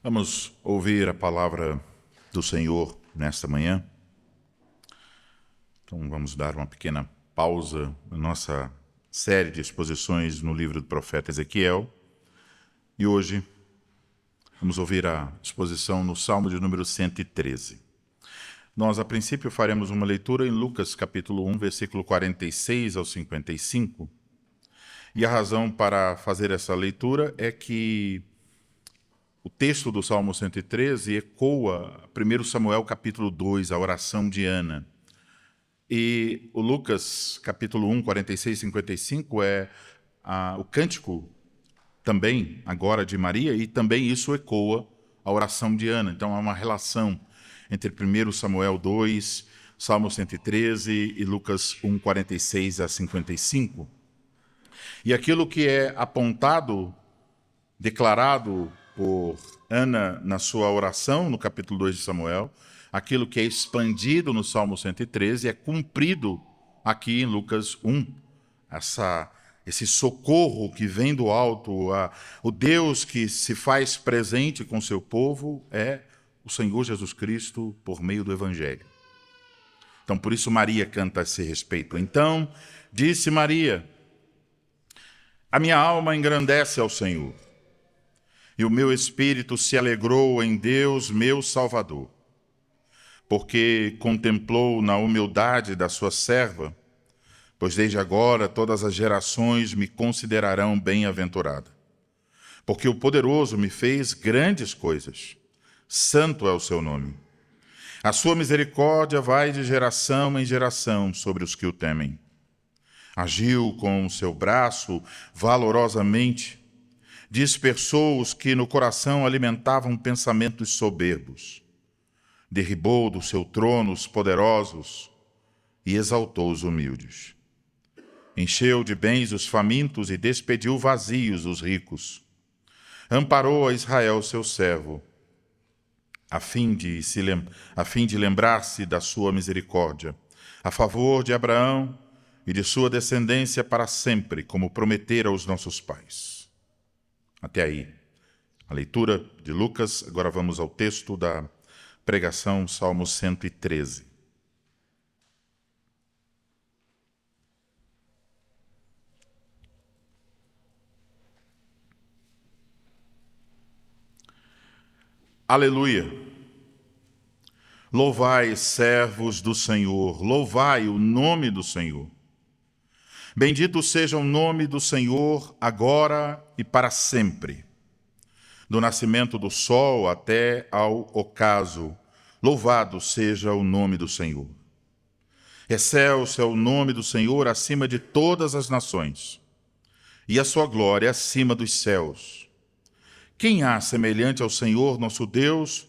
Vamos ouvir a palavra do Senhor nesta manhã. Então vamos dar uma pequena pausa na nossa série de exposições no livro do profeta Ezequiel. E hoje vamos ouvir a exposição no Salmo de número 113. Nós, a princípio, faremos uma leitura em Lucas, capítulo 1, versículo 46 ao 55. E a razão para fazer essa leitura é que o texto do Salmo 113 ecoa 1 Samuel capítulo 2, a oração de Ana. E o Lucas capítulo 1, 46 e 55 é o cântico também agora de Maria, e também isso ecoa a oração de Ana. Então há uma relação entre 1 Samuel 2, Salmo 113 e Lucas 1, 46 a 55. E aquilo que é apontado, declarado por Ana na sua oração, no capítulo 2 de Samuel, aquilo que é expandido no Salmo 113 é cumprido aqui em Lucas 1. Esse socorro que vem do alto, o Deus que se faz presente com seu povo é o Senhor Jesus Cristo por meio do Evangelho. Então, por isso Maria canta a esse respeito. Então, disse Maria: a minha alma engrandece ao Senhor, e o meu espírito se alegrou em Deus, meu Salvador, porque contemplou na humildade da sua serva, pois desde agora todas as gerações me considerarão bem-aventurada. Porque o poderoso me fez grandes coisas, santo é o seu nome. A sua misericórdia vai de geração em geração sobre os que o temem. Agiu com o seu braço valorosamente, dispersou os que no coração alimentavam pensamentos soberbos. Derribou do seu trono os poderosos e exaltou os humildes. Encheu de bens os famintos e despediu vazios os ricos. Amparou a Israel, seu servo, a fim de lembrar-se da sua misericórdia, a favor de Abraão e de sua descendência para sempre, como prometera aos nossos pais. Até aí, a leitura de Lucas. Agora vamos ao texto da pregação, Salmo 113. Aleluia! Louvai, servos do Senhor, louvai o nome do Senhor. Bendito seja o nome do Senhor, agora e para sempre. Do nascimento do sol até ao ocaso, louvado seja o nome do Senhor. Excelso é o nome do Senhor acima de todas as nações, e a sua glória acima dos céus. Quem há semelhante ao Senhor nosso Deus,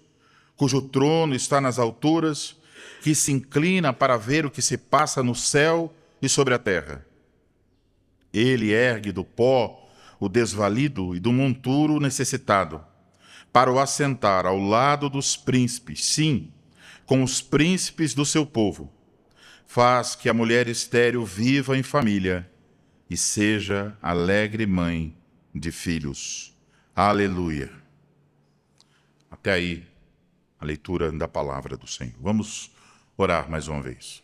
cujo trono está nas alturas, que se inclina para ver o que se passa no céu e sobre a terra? Ele ergue do pó o desvalido e do monturo o necessitado, para o assentar ao lado dos príncipes, sim, com os príncipes do seu povo. Faz que a mulher estéril viva em família e seja alegre mãe de filhos. Aleluia. Até aí, a leitura da palavra do Senhor. Vamos orar mais uma vez.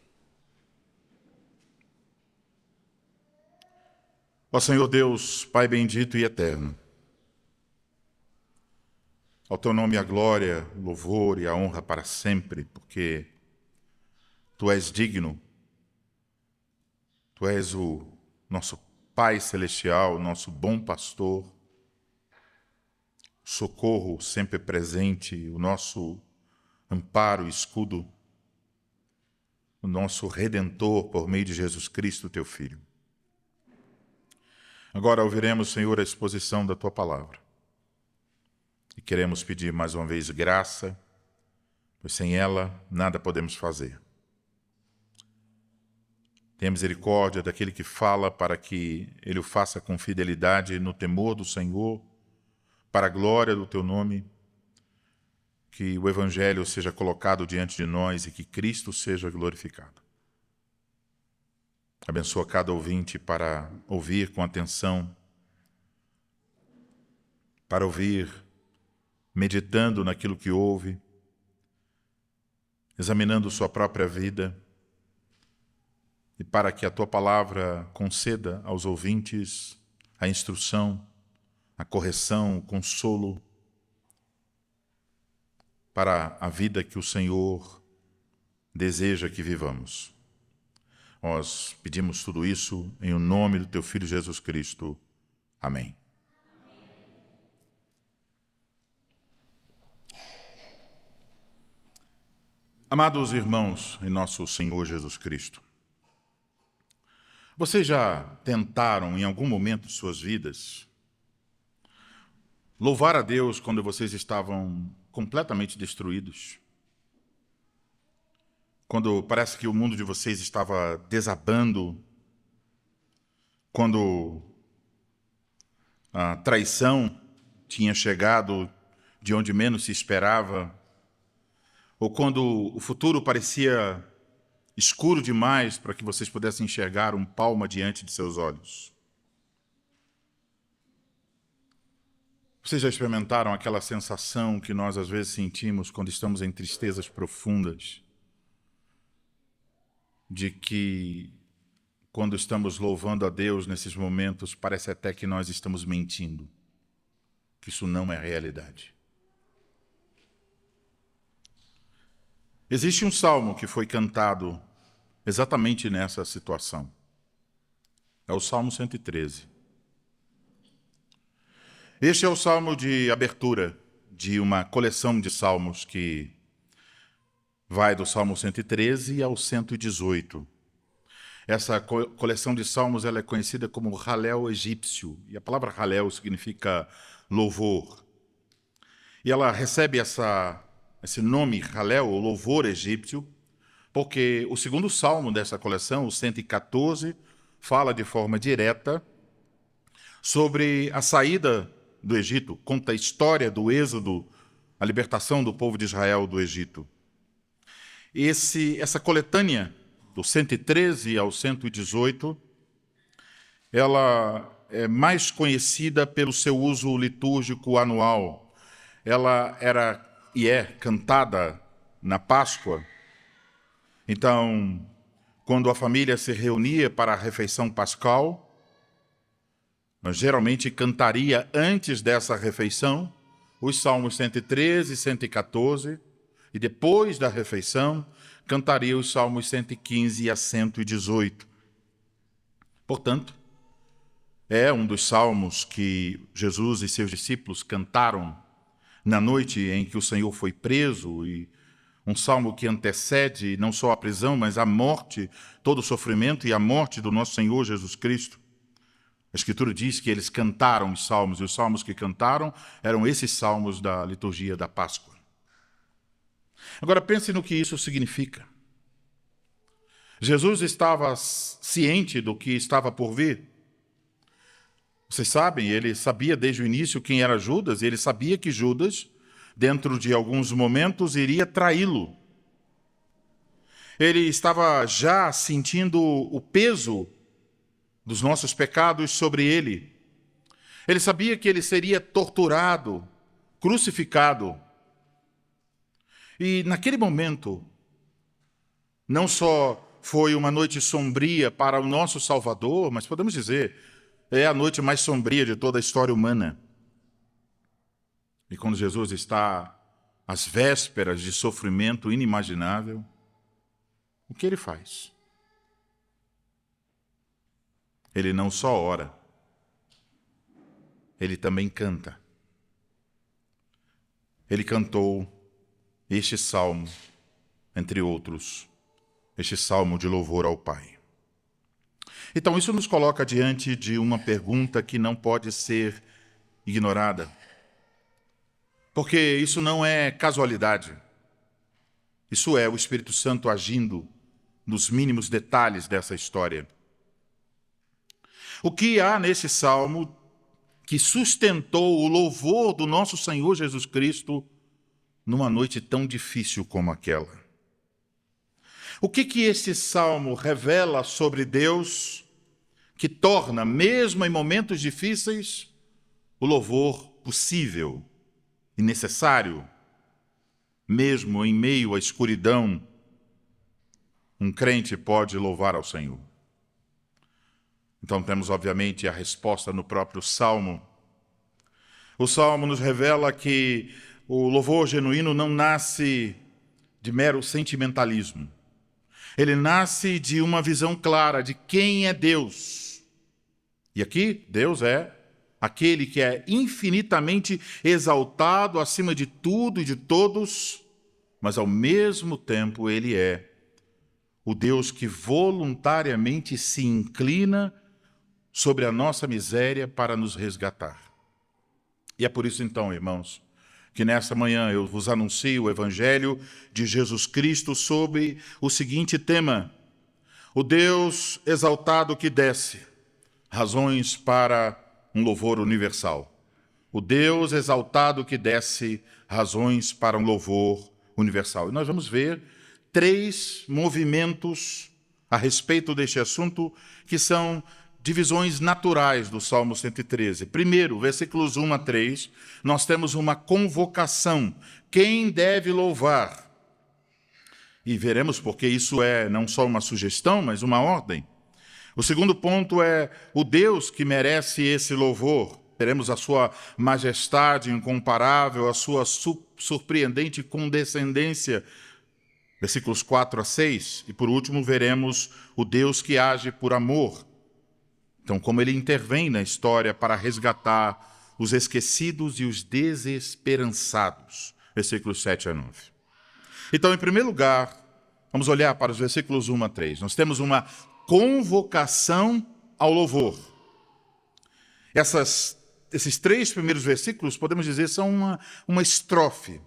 Ó Senhor Deus, Pai bendito e eterno, ao teu nome a glória, o louvor e a honra para sempre, porque tu és digno, tu és o nosso Pai celestial, nosso bom pastor, socorro sempre presente, o nosso amparo e escudo, o nosso Redentor por meio de Jesus Cristo, teu Filho. Agora ouviremos, Senhor, a exposição da tua palavra. E queremos pedir mais uma vez graça, pois sem ela nada podemos fazer. Tenha misericórdia daquele que fala, para que ele o faça com fidelidade no temor do Senhor, para a glória do teu nome, que o Evangelho seja colocado diante de nós e que Cristo seja glorificado. Abençoa cada ouvinte para ouvir com atenção, para ouvir meditando naquilo que ouve, examinando sua própria vida, e para que a tua palavra conceda aos ouvintes a instrução, a correção, o consolo para a vida que o Senhor deseja que vivamos. Nós pedimos tudo isso em o nome do teu Filho Jesus Cristo. Amém. Amados irmãos em nosso Senhor Jesus Cristo, vocês já tentaram em algum momento de suas vidas louvar a Deus quando vocês estavam completamente destruídos? Quando parece que o mundo de vocês estava desabando, quando a traição tinha chegado de onde menos se esperava, ou quando o futuro parecia escuro demais para que vocês pudessem enxergar um palmo diante de seus olhos. Vocês já experimentaram aquela sensação que nós às vezes sentimos quando estamos em tristezas profundas? De que, quando estamos louvando a Deus nesses momentos, parece até que nós estamos mentindo, que isso não é realidade. Existe um salmo que foi cantado exatamente nessa situação. É o Salmo 113. Este é o salmo de abertura de uma coleção de salmos que vai do Salmo 113 ao 118. Essa coleção de salmos ela é conhecida como Halel egípcio. E a palavra Halel significa louvor. E ela recebe esse nome Halel, o louvor egípcio, porque o segundo salmo dessa coleção, o 114, fala de forma direta sobre a saída do Egito, conta a história do êxodo, a libertação do povo de Israel do Egito. Essa coletânea, do 113 ao 118, ela é mais conhecida pelo seu uso litúrgico anual. Ela era e é cantada na Páscoa. Então, quando a família se reunia para a refeição pascal, geralmente cantaria antes dessa refeição os Salmos 113 e 114, e depois da refeição cantaria os Salmos 115 a 118. Portanto, é um dos salmos que Jesus e seus discípulos cantaram na noite em que o Senhor foi preso, e um salmo que antecede não só a prisão, mas a morte, todo o sofrimento e a morte do nosso Senhor Jesus Cristo. A Escritura diz que eles cantaram os salmos, e os salmos que cantaram eram esses salmos da liturgia da Páscoa. Agora pense no que isso significa. Jesus estava ciente do que estava por vir. Vocês sabem, ele sabia desde o início quem era Judas, e ele sabia que Judas, dentro de alguns momentos, iria traí-lo. Ele estava já sentindo o peso dos nossos pecados sobre ele. Ele sabia que ele seria torturado, crucificado. E naquele momento, não só foi uma noite sombria para o nosso Salvador, mas podemos dizer, é a noite mais sombria de toda a história humana. E quando Jesus está às vésperas de sofrimento inimaginável, o que ele faz? Ele não só ora, ele também canta. Ele cantou este salmo, entre outros, este salmo de louvor ao Pai. Então, isso nos coloca diante de uma pergunta que não pode ser ignorada. Porque isso não é casualidade. Isso é o Espírito Santo agindo nos mínimos detalhes dessa história. O que há nesse salmo que sustentou o louvor do nosso Senhor Jesus Cristo numa noite tão difícil como aquela? O que este salmo revela sobre Deus que torna, mesmo em momentos difíceis, o louvor possível e necessário? Mesmo em meio à escuridão, um crente pode louvar ao Senhor. Então temos, obviamente, a resposta no próprio Salmo. O Salmo nos revela que o louvor genuíno não nasce de mero sentimentalismo. Ele nasce de uma visão clara de quem é Deus. E aqui, Deus é aquele que é infinitamente exaltado acima de tudo e de todos, mas ao mesmo tempo Ele é o Deus que voluntariamente se inclina sobre a nossa miséria para nos resgatar. E é por isso então, irmãos, que nesta manhã eu vos anuncio o Evangelho de Jesus Cristo sob o seguinte tema: o Deus exaltado que desce, razões para um louvor universal. O Deus exaltado que desce, razões para um louvor universal. E nós vamos ver 3 movimentos a respeito deste assunto que são divisões naturais do Salmo 113. Primeiro, versículos 1 a 3, nós temos uma convocação. Quem deve louvar? E veremos porque isso é não só uma sugestão, mas uma ordem. O segundo ponto é o Deus que merece esse louvor. Teremos a sua majestade incomparável, a sua surpreendente condescendência, versículos 4 a 6. E por último, veremos o Deus que age por amor. Então, como ele intervém na história para resgatar os esquecidos e os desesperançados. Versículos 7 a 9. Então, em primeiro lugar, vamos olhar para os versículos 1 a 3. Nós temos uma convocação ao louvor. Esses 3 primeiros versículos, podemos dizer, são uma estrofe.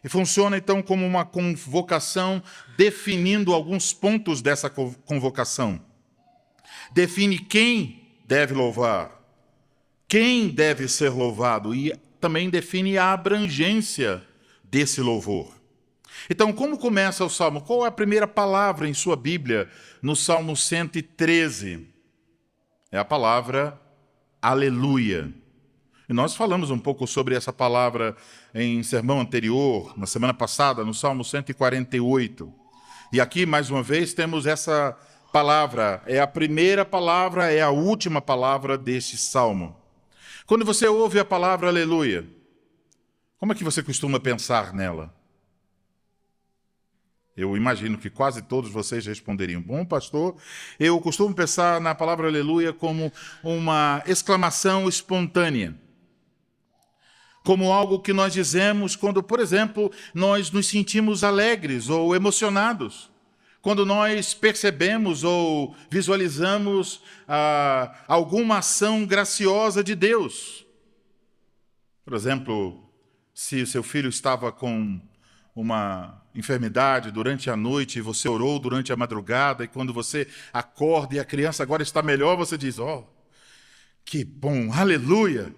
E funciona, então, como uma convocação definindo alguns pontos dessa convocação. Define quem deve louvar, quem deve ser louvado e também define a abrangência desse louvor. Então, como começa o Salmo? Qual é a primeira palavra em sua Bíblia no Salmo 113? É a palavra aleluia. E nós falamos um pouco sobre essa palavra em sermão anterior, na semana passada, no Salmo 148. E aqui, mais uma vez, temos essa palavra. É a primeira palavra, é a última palavra deste Salmo. Quando você ouve a palavra aleluia, como é que você costuma pensar nela? Eu imagino que quase todos vocês responderiam: bom, pastor, eu costumo pensar na palavra aleluia como uma exclamação espontânea. Como algo que nós dizemos quando, por exemplo, nós nos sentimos alegres ou emocionados. Quando nós percebemos ou visualizamos alguma ação graciosa de Deus. Por exemplo, se o seu filho estava com uma enfermidade durante a noite e você orou durante a madrugada, e quando você acorda e a criança agora está melhor, você diz: oh, que bom, aleluia,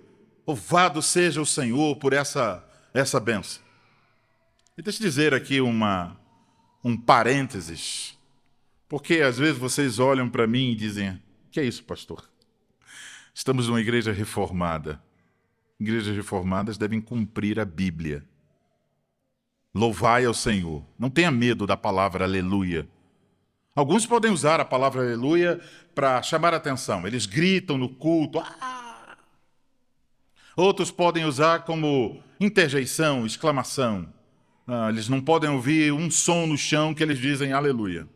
louvado seja o Senhor por essa bênção. E deixa eu dizer aqui um parênteses, porque às vezes vocês olham para mim e dizem: que é isso, pastor? Estamos numa igreja reformada. Igrejas reformadas devem cumprir a Bíblia. Louvai ao Senhor. Não tenha medo da palavra aleluia. Alguns podem usar a palavra aleluia para chamar a atenção. Eles gritam no culto. Ah! Outros podem usar como interjeição, exclamação. Eles não podem ouvir um som no chão que eles dizem aleluia.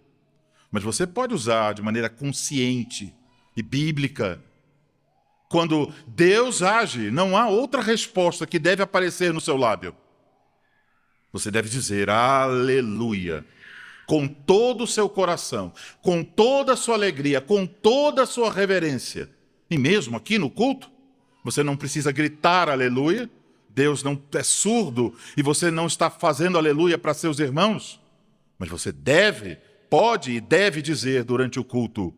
Mas você pode usar de maneira consciente e bíblica. Quando Deus age, não há outra resposta que deve aparecer no seu lábio. Você deve dizer aleluia, com todo o seu coração, com toda a sua alegria, com toda a sua reverência. E mesmo aqui no culto, você não precisa gritar aleluia. Deus não é surdo e você não está fazendo aleluia para seus irmãos. Mas você pode e deve dizer durante o culto: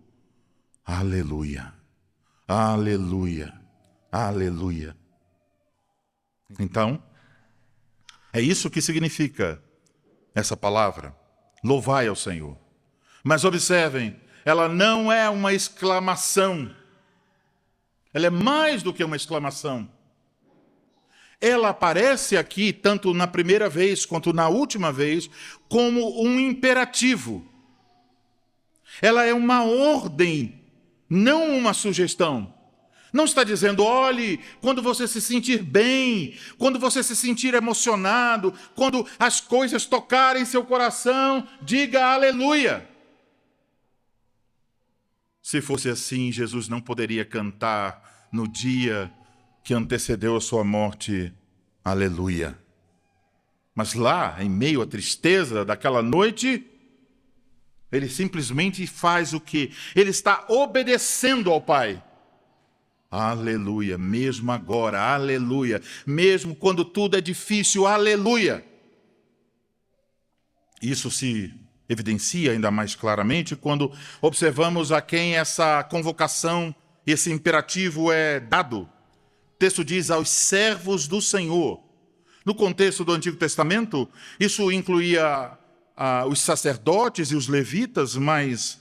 aleluia, aleluia, aleluia. Então, é isso que significa essa palavra. Louvai ao Senhor. Mas observem, ela não é uma exclamação. Ela é mais do que uma exclamação. Ela aparece aqui, tanto na primeira vez quanto na última vez, como um imperativo. Ela é uma ordem, não uma sugestão. Não está dizendo, olhe, quando você se sentir bem, quando você se sentir emocionado, quando as coisas tocarem seu coração, diga aleluia. Se fosse assim, Jesus não poderia cantar no dia que antecedeu a sua morte, aleluia. Mas lá, em meio à tristeza daquela noite, ele simplesmente faz o quê? Ele está obedecendo ao Pai. Aleluia, mesmo agora, aleluia. Mesmo quando tudo é difícil, aleluia. Isso se evidencia ainda mais claramente quando observamos a quem essa convocação, esse imperativo é dado. O texto diz aos servos do Senhor. No contexto do Antigo Testamento, isso incluía os sacerdotes e os levitas, mas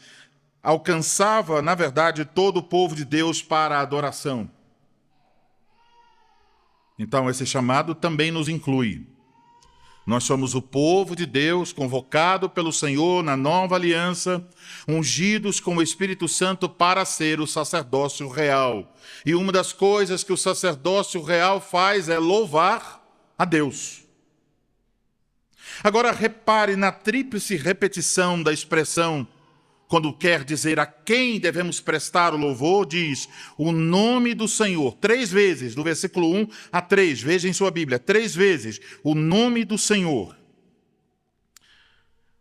alcançava, na verdade, todo o povo de Deus para a adoração. Então, esse chamado também nos inclui. Nós somos o povo de Deus, convocado pelo Senhor na nova aliança, ungidos com o Espírito Santo para ser o sacerdócio real. E uma das coisas que o sacerdócio real faz é louvar a Deus. Agora, repare na tríplice repetição da expressão, quando quer dizer a quem devemos prestar o louvor, diz o nome do Senhor, 3 vezes, do versículo 1 a 3, veja em sua Bíblia, 3 vezes, o nome do Senhor.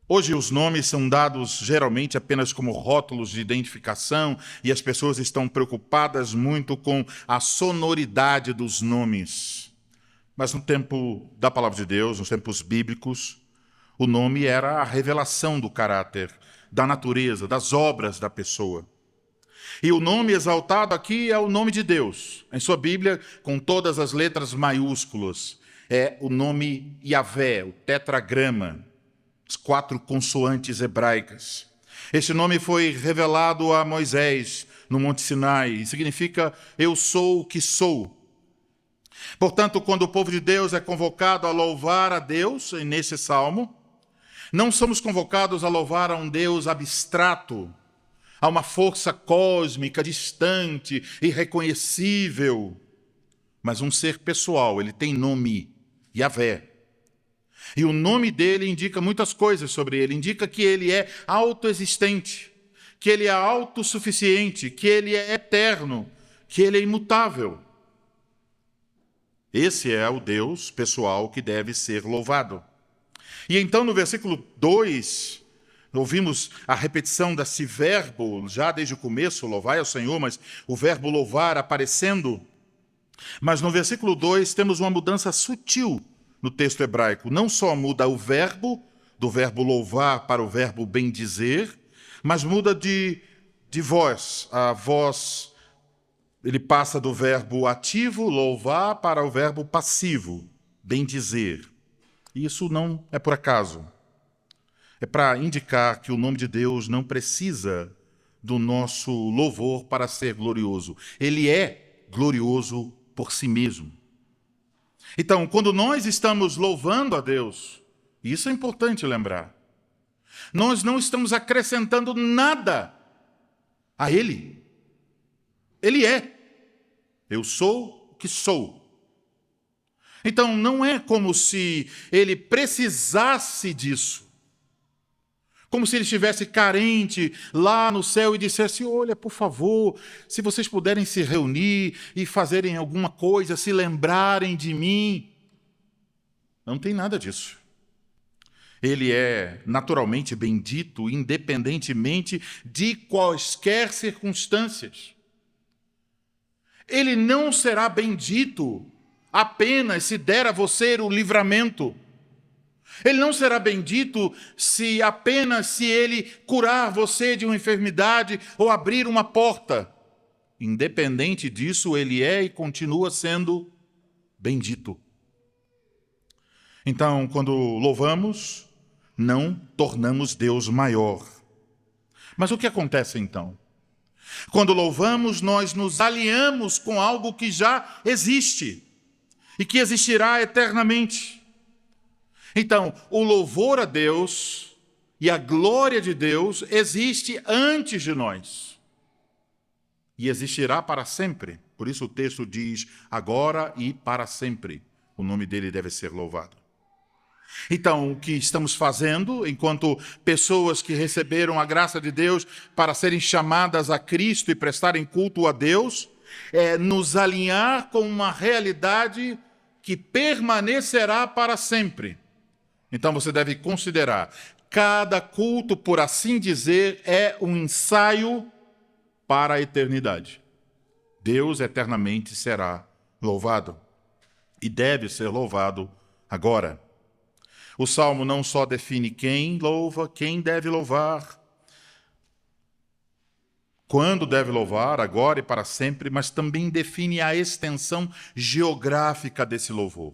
Hoje os nomes são dados geralmente apenas como rótulos de identificação e as pessoas estão preocupadas muito com a sonoridade dos nomes. Mas no tempo da palavra de Deus, nos tempos bíblicos, o nome era a revelação do caráter, da natureza, das obras da pessoa. E o nome exaltado aqui é o nome de Deus. Em sua Bíblia, com todas as letras maiúsculas, é o nome Yahvé, o tetragrama, as 4 consoantes hebraicas. Este nome foi revelado a Moisés no Monte Sinai e significa eu sou o que sou. Portanto, quando o povo de Deus é convocado a louvar a Deus, nesse salmo, não somos convocados a louvar a um Deus abstrato, a uma força cósmica, distante, irreconhecível, mas um ser pessoal. Ele tem nome, Yahvé. E o nome dele indica muitas coisas sobre ele. Indica que ele é autoexistente, que ele é autossuficiente, que ele é eterno, que ele é imutável. Esse é o Deus pessoal que deve ser louvado. E então, no versículo 2, ouvimos a repetição desse verbo, já desde o começo, louvai ao Senhor, mas o verbo louvar aparecendo. Mas no versículo 2 temos uma mudança sutil no texto hebraico. Não só muda o verbo, do verbo louvar para o verbo bendizer, mas muda de voz. A voz, ele passa do verbo ativo, louvar, para o verbo passivo, bendizer. Isso não é por acaso. É para indicar que o nome de Deus não precisa do nosso louvor para ser glorioso. Ele é glorioso por si mesmo. Então, quando nós estamos louvando a Deus, isso é importante lembrar, nós não estamos acrescentando nada a Ele. Ele é. Eu sou o que sou. Então, não é como se ele precisasse disso. Como se ele estivesse carente lá no céu e dissesse, olha, por favor, se vocês puderem se reunir e fazerem alguma coisa, se lembrarem de mim. Não tem nada disso. Ele é naturalmente bendito, independentemente de quaisquer circunstâncias. Ele não será bendito apenas se der a você o livramento. Ele não será bendito se ele curar você de uma enfermidade ou abrir uma porta. Independente disso, ele é e continua sendo bendito. Então, quando louvamos, não tornamos Deus maior. Mas o que acontece então? Quando louvamos, nós nos alinhamos com algo que já existe e que existirá eternamente. Então, o louvor a Deus e a glória de Deus existe antes de nós e existirá para sempre. Por isso o texto diz agora e para sempre. O nome dele deve ser louvado. Então, o que estamos fazendo, enquanto pessoas que receberam a graça de Deus para serem chamadas a Cristo e prestarem culto a Deus, é nos alinhar com uma realidade que permanecerá para sempre. Então, você deve considerar, cada culto, por assim dizer, é um ensaio para a eternidade. Deus eternamente será louvado e deve ser louvado agora. O Salmo não só define quem louva, quem deve louvar, quando deve louvar, agora e para sempre, mas também define a extensão geográfica desse louvor.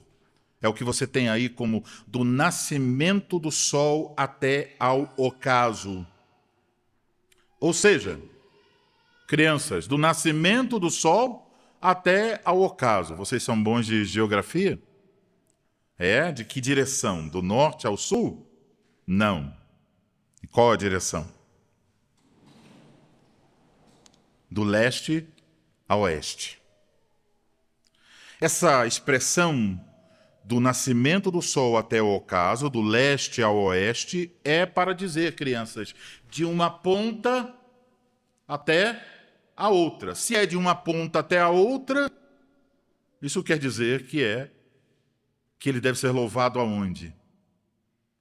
É o que você tem aí como do nascimento do sol até ao ocaso. Ou seja, crianças, do nascimento do sol até ao ocaso. Vocês são bons de geografia? É? De que direção? Do norte ao sul? Não. E qual a direção? Do leste a oeste. Essa expressão do nascimento do sol até o ocaso, do leste ao oeste, é para dizer, crianças, de uma ponta até a outra. Se é de uma ponta até a outra, isso quer dizer que ele deve ser louvado aonde?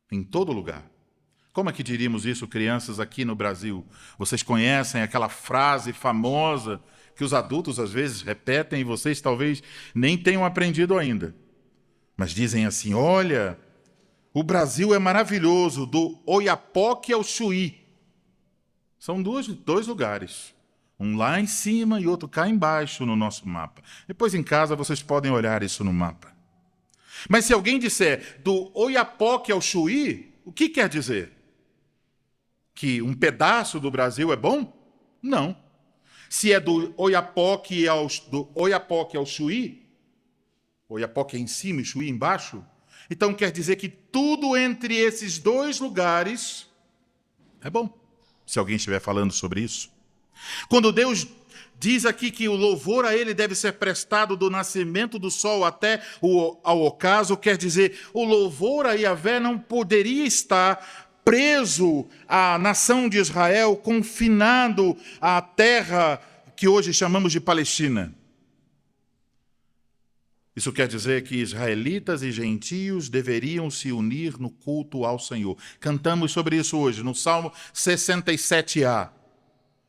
Em todo lugar. Como é que diríamos isso, crianças, aqui no Brasil? Vocês conhecem aquela frase famosa que os adultos às vezes repetem e vocês talvez nem tenham aprendido ainda. Mas dizem assim, olha, o Brasil é maravilhoso, do Oiapoque ao Chuí. São dois lugares. Um lá em cima e outro cá embaixo no nosso mapa. Depois em casa vocês podem olhar isso no mapa. Mas se alguém disser do Oiapoque ao Chuí, o que quer dizer? Que um pedaço do Brasil é bom? Não. Se é do Oiapoque ao Chuí, Oiapoque é em cima e Chuí embaixo, então quer dizer que tudo entre esses dois lugares é bom, se alguém estiver falando sobre isso. Quando Deus diz aqui que o louvor a ele deve ser prestado do nascimento do sol até ao ocaso, quer dizer, o louvor a Yahvé não poderia estar preso à nação de Israel, confinado à terra que hoje chamamos de Palestina. Isso quer dizer que israelitas e gentios deveriam se unir no culto ao Senhor. Cantamos sobre isso hoje, no Salmo 67a.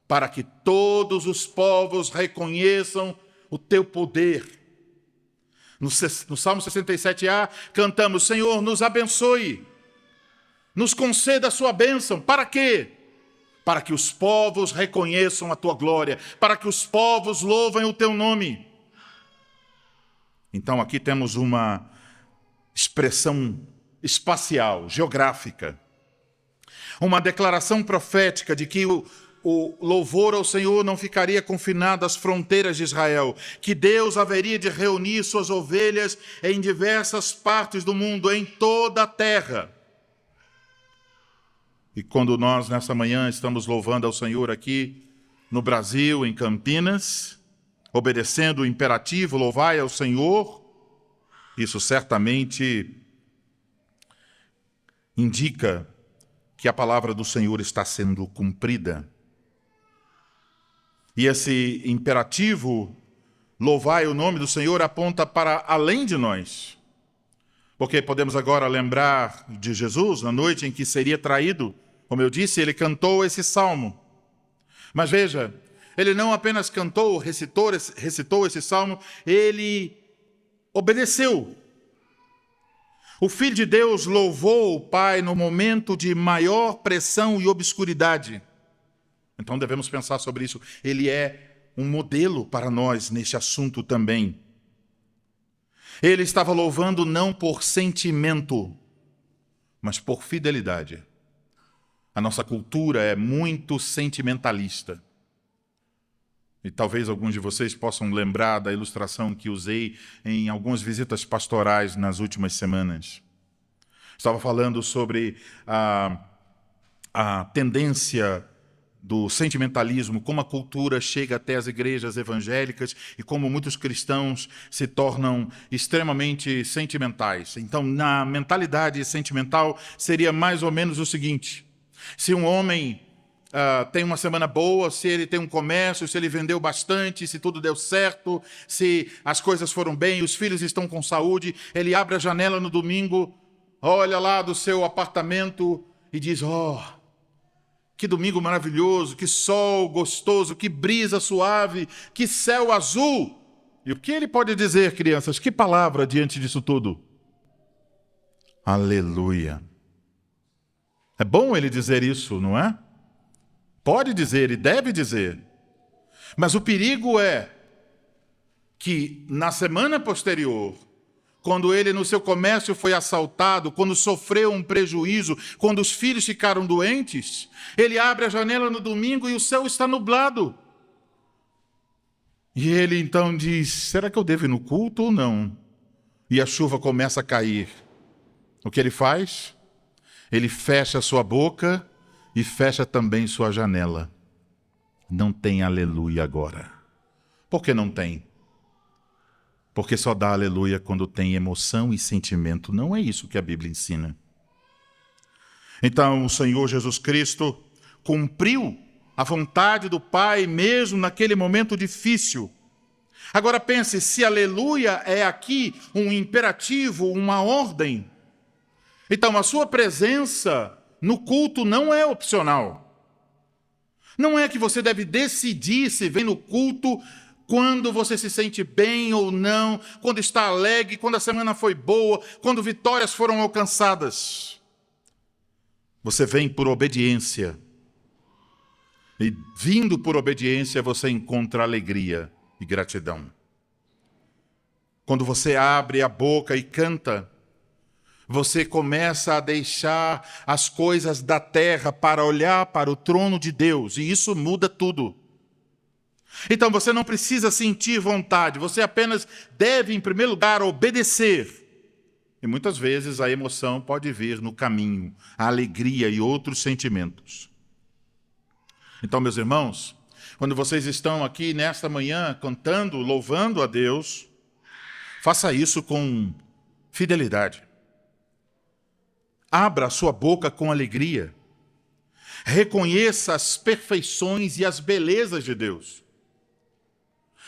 Para que todos os povos reconheçam o teu poder. No Salmo 67a, cantamos, Senhor, nos abençoe, nos conceda a sua bênção. Para quê? Para que os povos reconheçam a tua glória, para que os povos louvem o teu nome. Então aqui temos uma expressão espacial, geográfica, uma declaração profética de que o louvor ao Senhor não ficaria confinado às fronteiras de Israel, que Deus haveria de reunir suas ovelhas em diversas partes do mundo, em toda a terra. E quando nós, nessa manhã, estamos louvando ao Senhor aqui no Brasil, em Campinas, obedecendo o imperativo, louvai ao Senhor, isso certamente indica que a palavra do Senhor está sendo cumprida. E esse imperativo, louvai o nome do Senhor, aponta para além de nós. Porque podemos agora lembrar de Jesus, na noite em que seria traído. Como eu disse, ele cantou esse salmo. Mas veja, ele não apenas cantou, recitou esse salmo, ele obedeceu. O Filho de Deus louvou o Pai no momento de maior pressão e obscuridade. Então devemos pensar sobre isso. Ele é um modelo para nós neste assunto também. Ele estava louvando não por sentimento, mas por fidelidade. A nossa cultura é muito sentimentalista. E talvez alguns de vocês possam lembrar da ilustração que usei em algumas visitas pastorais nas últimas semanas. Estava falando sobre a tendência do sentimentalismo, como a cultura chega até as igrejas evangélicas e como muitos cristãos se tornam extremamente sentimentais. Então, na mentalidade sentimental, seria mais ou menos o seguinte: se um homem tem uma semana boa, se ele tem um comércio, se ele vendeu bastante, se tudo deu certo, se as coisas foram bem, os filhos estão com saúde, ele abre a janela no domingo, olha lá do seu apartamento e diz: "Oh, que domingo maravilhoso, que sol gostoso, que brisa suave, que céu azul." E o que ele pode dizer, crianças? Que palavra diante disso tudo? Aleluia. É bom ele dizer isso, não é? Pode dizer e deve dizer. Mas o perigo é que na semana posterior, quando ele no seu comércio foi assaltado, quando sofreu um prejuízo, quando os filhos ficaram doentes, ele abre a janela no domingo e o céu está nublado. E ele então diz: será que eu devo ir no culto ou não? E a chuva começa a cair. O que ele faz? Ele fecha sua boca e fecha também sua janela. Não tem aleluia agora. Por que não tem? Porque só dá aleluia quando tem emoção e sentimento. Não é isso que a Bíblia ensina. Então, o Senhor Jesus Cristo cumpriu a vontade do Pai mesmo naquele momento difícil. Agora pense, se aleluia é aqui um imperativo, uma ordem, então a sua presença no culto não é opcional. Não é que você deve decidir se vem no culto quando você se sente bem ou não, quando está alegre, quando a semana foi boa, quando vitórias foram alcançadas. Você vem por obediência. E vindo por obediência, você encontra alegria e gratidão. Quando você abre a boca e canta, você começa a deixar as coisas da terra para olhar para o trono de Deus, e isso muda tudo. Então você não precisa sentir vontade, você apenas deve, em primeiro lugar, obedecer. E muitas vezes a emoção pode vir no caminho, a alegria e outros sentimentos. Então, meus irmãos, quando vocês estão aqui nesta manhã cantando, louvando a Deus, faça isso com fidelidade. Abra a sua boca com alegria. Reconheça as perfeições e as belezas de Deus.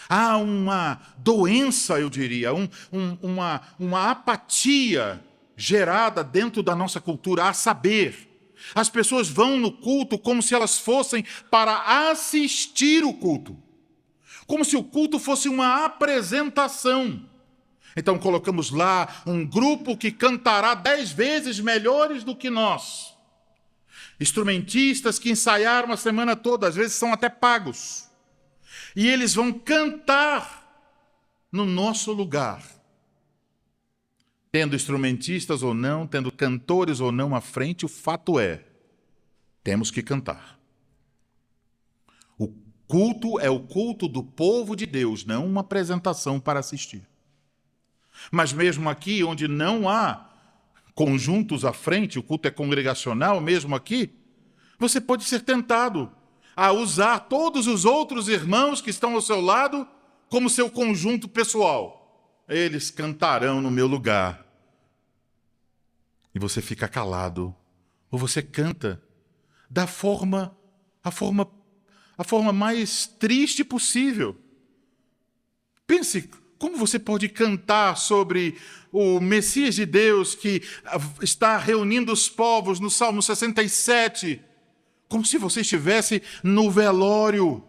Há uma doença, eu diria, uma apatia gerada dentro da nossa cultura, a saber, as pessoas vão no culto como se elas fossem para assistir o culto, como se o culto fosse uma apresentação. Então colocamos lá um grupo que cantará 10 vezes melhores do que nós. Instrumentistas que ensaiaram a semana toda, às vezes são até pagos. E eles vão cantar no nosso lugar. Tendo instrumentistas ou não, tendo cantores ou não à frente, o fato é, temos que cantar. O culto é o culto do povo de Deus, não uma apresentação para assistir. Mas mesmo aqui, onde não há conjuntos à frente, o culto é congregacional, mesmo aqui, você pode ser tentado a usar todos os outros irmãos que estão ao seu lado como seu conjunto pessoal. Eles cantarão no meu lugar. E você fica calado, ou você canta da forma mais triste possível. Pense, como você pode cantar sobre o Messias de Deus que está reunindo os povos no Salmo 67, como se você estivesse no velório?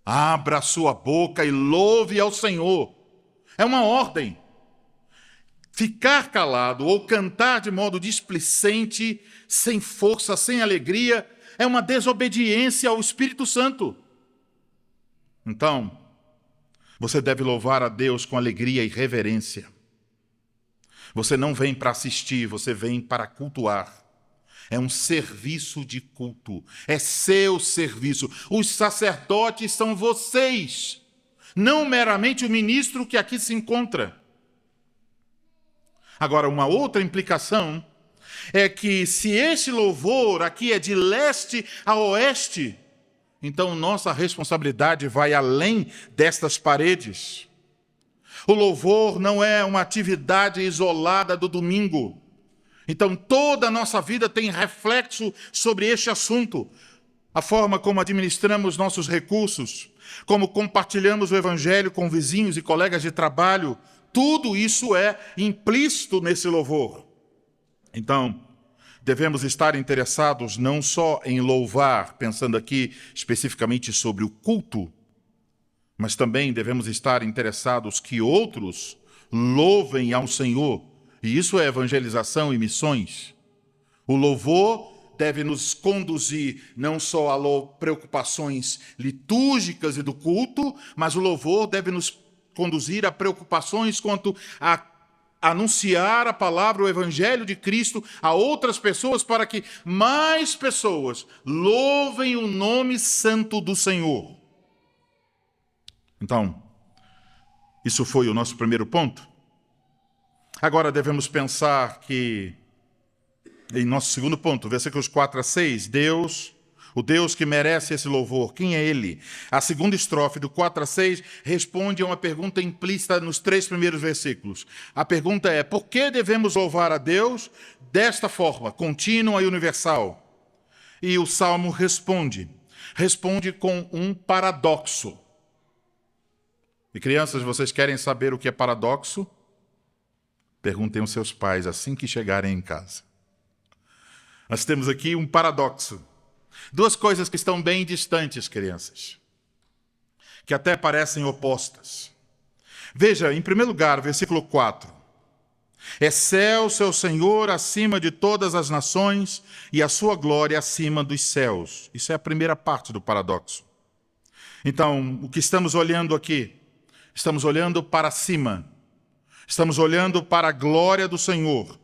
Abra a sua boca e louve ao Senhor. É uma ordem. Ficar calado ou cantar de modo displicente, sem força, sem alegria, é uma desobediência ao Espírito Santo. Então, você deve louvar a Deus com alegria e reverência. Você não vem para assistir, você vem para cultuar. É um serviço de culto. É seu serviço. Os sacerdotes são vocês, não meramente o ministro que aqui se encontra. Agora, uma outra implicação é que se este louvor aqui é de leste a oeste, então nossa responsabilidade vai além destas paredes. O louvor não é uma atividade isolada do domingo. Então toda a nossa vida tem reflexo sobre este assunto. A forma como administramos nossos recursos, como compartilhamos o evangelho com vizinhos e colegas de trabalho, tudo isso é implícito nesse louvor. Então, devemos estar interessados não só em louvar, pensando aqui especificamente sobre o culto, mas também devemos estar interessados que outros louvem ao Senhor. E isso é evangelização e missões. O louvor deve nos conduzir não só a preocupações litúrgicas e do culto, mas o louvor deve nos conduzir a preocupações quanto a anunciar a palavra, o evangelho de Cristo a outras pessoas, para que mais pessoas louvem o nome santo do Senhor. Então, isso foi o nosso primeiro ponto. Agora devemos pensar que, em nosso segundo ponto, versículos 4 a 6, Deus, o Deus que merece esse louvor, quem é Ele? A segunda estrofe, do 4 a 6, responde a uma pergunta implícita nos 3 primeiros versículos. A pergunta é: por que devemos louvar a Deus desta forma, contínua e universal? E o Salmo responde com um paradoxo. E crianças, vocês querem saber o que é paradoxo? Perguntem aos seus pais assim que chegarem em casa. Nós temos aqui um paradoxo. Duas coisas que estão bem distantes, crianças, que até parecem opostas. Veja, em primeiro lugar, versículo 4. Excelso é o Senhor acima de todas as nações e a sua glória acima dos céus. Isso é a primeira parte do paradoxo. Então, o que estamos olhando aqui? Estamos olhando para cima. Estamos olhando para a glória do Senhor.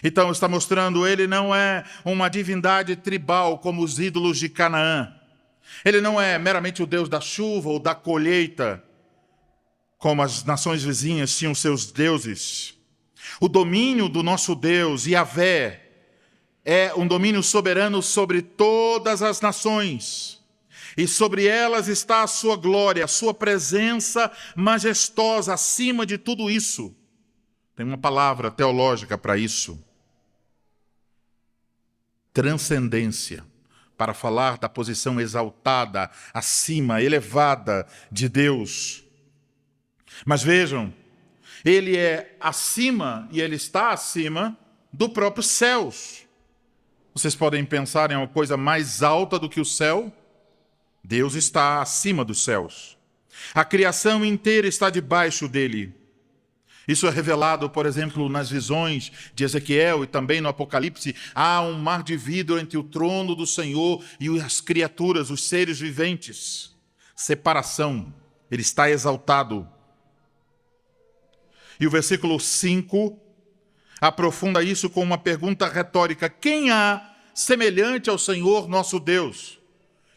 Então está mostrando, ele não é uma divindade tribal como os ídolos de Canaã. Ele não é meramente o Deus da chuva ou da colheita, como as nações vizinhas tinham seus deuses. O domínio do nosso Deus, Yahvé, é um domínio soberano sobre todas as nações. E sobre elas está a sua glória, a sua presença majestosa acima de tudo isso. Tem uma palavra teológica para isso. Transcendência, para falar da posição exaltada, acima, elevada de Deus. Mas vejam, ele é acima e ele está acima do próprio céus. Vocês podem pensar em uma coisa mais alta do que o céu? Deus está acima dos céus. A criação inteira está debaixo dele. Isso é revelado, por exemplo, nas visões de Ezequiel e também no Apocalipse. Há um mar de vidro entre o trono do Senhor e as criaturas, os seres viventes. Separação. Ele está exaltado. E o versículo 5 aprofunda isso com uma pergunta retórica: quem há semelhante ao Senhor nosso Deus?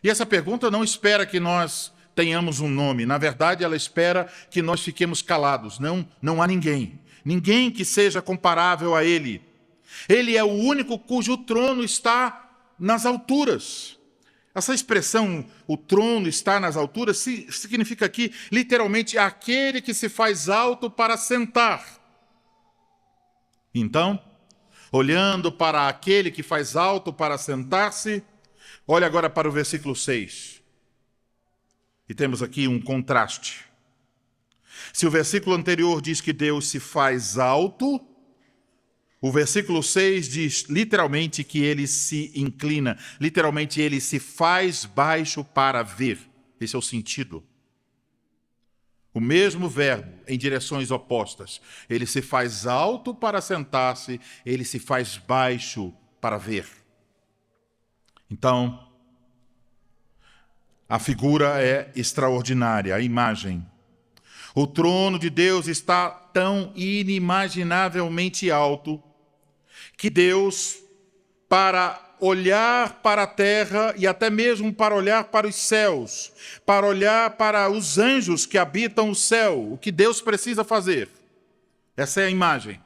E essa pergunta não espera que nós tenhamos um nome. Na verdade, ela espera que nós fiquemos calados. Não há ninguém. Ninguém que seja comparável a Ele. Ele é o único cujo trono está nas alturas. Essa expressão, o trono está nas alturas, significa aqui, literalmente, aquele que se faz alto para sentar. Então, olhando para aquele que faz alto para sentar-se, olha agora para o versículo 6. E temos aqui um contraste. Se o versículo anterior diz que Deus se faz alto, o versículo 6 diz literalmente que ele se inclina. Literalmente, ele se faz baixo para ver. Esse é o sentido. O mesmo verbo em direções opostas. Ele se faz alto para sentar-se, ele se faz baixo para ver. Então, a figura é extraordinária, a imagem. O trono de Deus está tão inimaginavelmente alto que Deus, para olhar para a terra e até mesmo para olhar para os céus, para olhar para os anjos que habitam o céu, o que Deus precisa fazer? Essa é a imagem.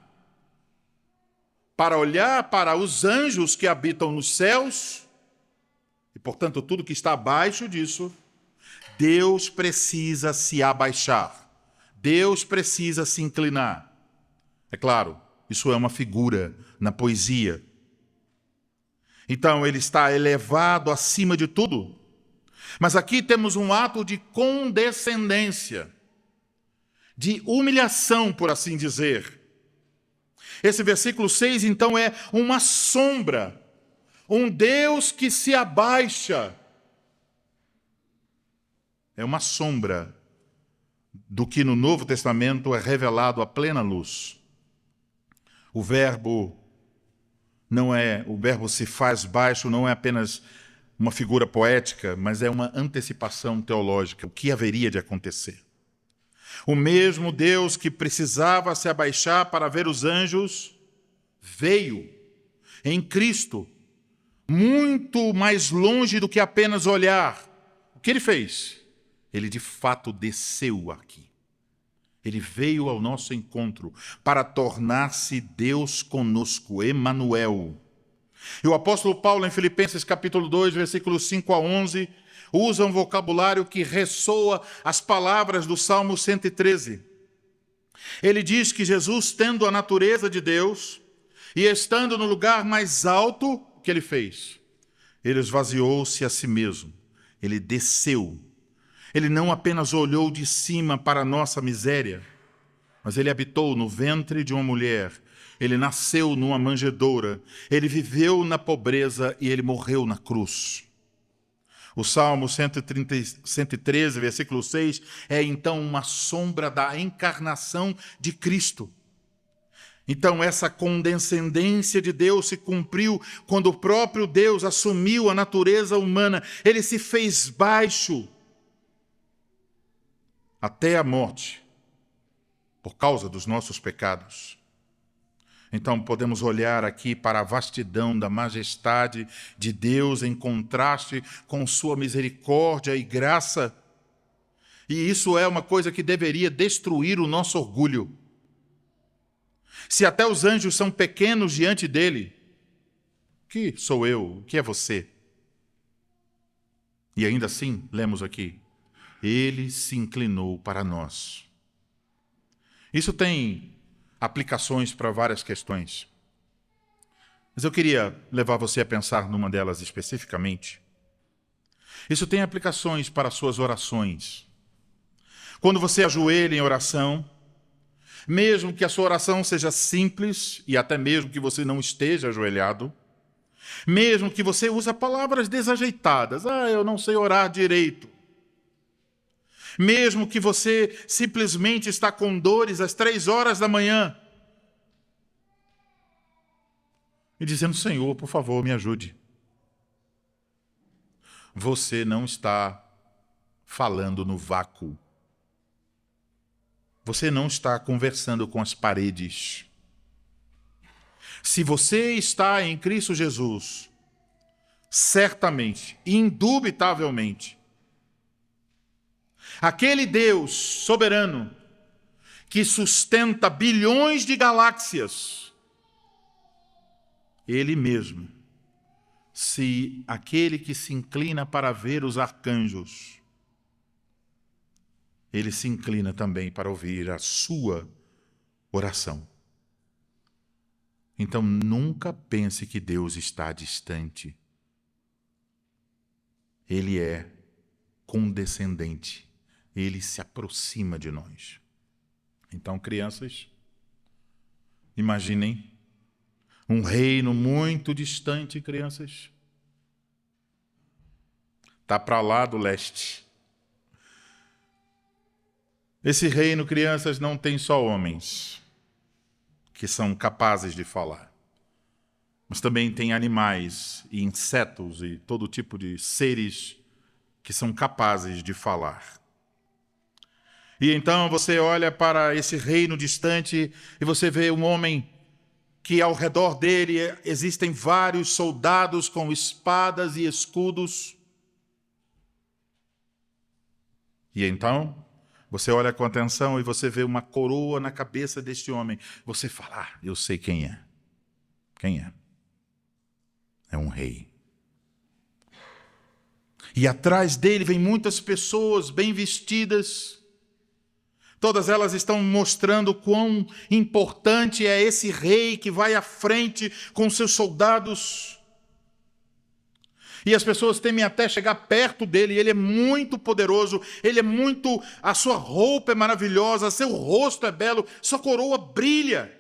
Para olhar para os anjos que habitam nos céus, e portanto tudo que está abaixo disso, Deus precisa se abaixar. Deus precisa se inclinar. É claro, isso é uma figura na poesia. Então, ele está elevado acima de tudo. Mas aqui temos um ato de condescendência, de humilhação, por assim dizer. Esse versículo 6, então, é uma sombra, um Deus que se abaixa. É uma sombra do que no Novo Testamento é revelado à plena luz. O verbo se faz baixo, não é apenas uma figura poética, mas é uma antecipação teológica, o que haveria de acontecer. O mesmo Deus que precisava se abaixar para ver os anjos, veio em Cristo, muito mais longe do que apenas olhar. O que ele fez? Ele de fato desceu aqui. Ele veio ao nosso encontro para tornar-se Deus conosco, Emanuel. E o apóstolo Paulo, em Filipenses capítulo 2, versículos 5 a 11, usa um vocabulário que ressoa as palavras do Salmo 113. Ele diz que Jesus, tendo a natureza de Deus e estando no lugar mais alto, o que ele fez? Ele esvaziou-se a si mesmo. Ele desceu. Ele não apenas olhou de cima para a nossa miséria, mas ele habitou no ventre de uma mulher. Ele nasceu numa manjedoura. Ele viveu na pobreza e ele morreu na cruz. O Salmo 113, versículo 6, é então uma sombra da encarnação de Cristo. Então, essa condescendência de Deus se cumpriu quando o próprio Deus assumiu a natureza humana. Ele se fez baixo até a morte, por causa dos nossos pecados. Então podemos olhar aqui para a vastidão da majestade de Deus em contraste com sua misericórdia e graça. E isso é uma coisa que deveria destruir o nosso orgulho. Se até os anjos são pequenos diante dele, que sou eu, o que é você? E ainda assim, lemos aqui, ele se inclinou para nós. Isso tem aplicações para várias questões. Mas eu queria levar você a pensar numa delas especificamente. Isso tem aplicações para suas orações. Quando você ajoelha em oração, mesmo que a sua oração seja simples, e até mesmo que você não esteja ajoelhado, mesmo que você use palavras desajeitadas, eu não sei orar direito, mesmo que você simplesmente está com dores às 3 horas da manhã, e dizendo, Senhor, por favor, me ajude. Você não está falando no vácuo. Você não está conversando com as paredes. Se você está em Cristo Jesus, certamente, indubitavelmente, aquele Deus soberano que sustenta bilhões de galáxias, ele mesmo, se aquele que se inclina para ver os arcanjos, ele se inclina também para ouvir a sua oração. Então, nunca pense que Deus está distante. Ele é condescendente. Ele se aproxima de nós. Então, crianças, imaginem um reino muito distante, crianças. Está para lá do leste. Esse reino, crianças, não tem só homens que são capazes de falar, mas também tem animais e insetos e todo tipo de seres que são capazes de falar. E então você olha para esse reino distante e você vê um homem que ao redor dele existem vários soldados com espadas e escudos. E então você olha com atenção e você vê uma coroa na cabeça deste homem. Você fala, eu sei quem é. Quem é? É um rei. E atrás dele vem muitas pessoas bem vestidas. Todas elas estão mostrando quão importante é esse rei que vai à frente com seus soldados. E as pessoas temem até chegar perto dele. Ele é muito poderoso, a sua roupa é maravilhosa, seu rosto é belo, sua coroa brilha.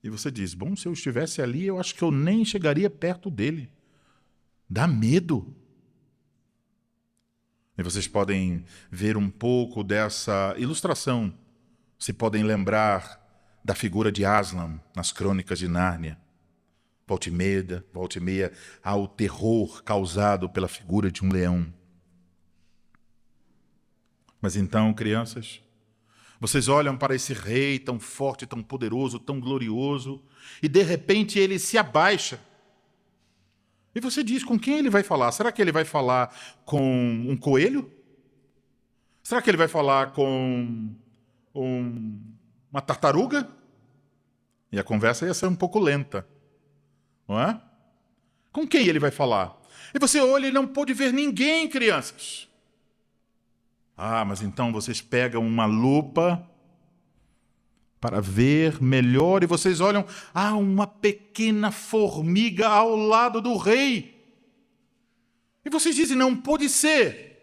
E você diz, bom, se eu estivesse ali, eu acho que eu nem chegaria perto dele. Dá medo. E vocês podem ver um pouco dessa ilustração. Se podem lembrar da figura de Aslan nas Crônicas de Nárnia. Volta e meia, há o terror causado pela figura de um leão. Mas então, crianças, vocês olham para esse rei tão forte, tão poderoso, tão glorioso, e de repente ele se abaixa. E você diz, com quem ele vai falar? Será que ele vai falar com um coelho? Será que ele vai falar com uma tartaruga? E a conversa ia ser um pouco lenta, não é? Com quem ele vai falar? E você olha e não pôde ver ninguém, crianças. Mas então vocês pegam uma lupa para ver melhor e vocês olham, uma pequena formiga ao lado do rei. E vocês dizem, não pode ser.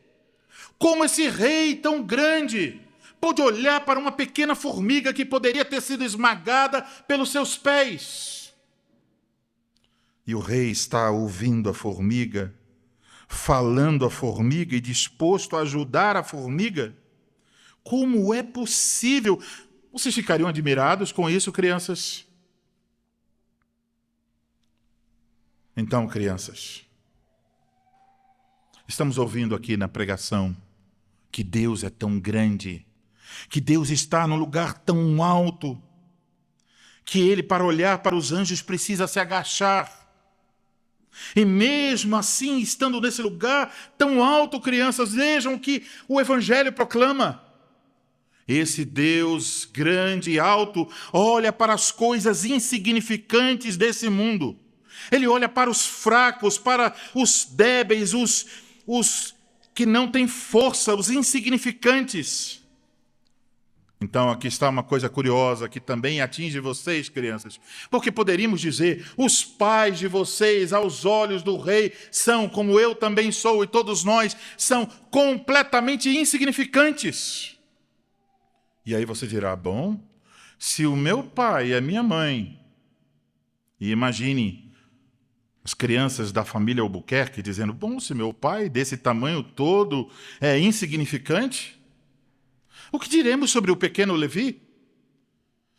Como esse rei tão grande pôde olhar para uma pequena formiga que poderia ter sido esmagada pelos seus pés? E o rei está ouvindo a formiga, falando a formiga e disposto a ajudar a formiga? Como é possível? Vocês ficariam admirados com isso, crianças? Então, crianças, estamos ouvindo aqui na pregação que Deus é tão grande, que Deus está num lugar tão alto, que Ele, para olhar para os anjos, precisa se agachar. E mesmo assim, estando nesse lugar tão alto, crianças, vejam que o Evangelho proclama. Esse Deus grande e alto olha para as coisas insignificantes desse mundo. Ele olha para os fracos, para os débeis, os que não têm força, os insignificantes. Então, aqui está uma coisa curiosa que também atinge vocês, crianças. Porque poderíamos dizer, os pais de vocês, aos olhos do rei, são, como eu também sou, e todos nós, são completamente insignificantes. E aí você dirá, bom, se o meu pai e a minha mãe, e imagine as crianças da família Albuquerque dizendo, bom, se meu pai desse tamanho todo é insignificante, o que diremos sobre o pequeno Levi?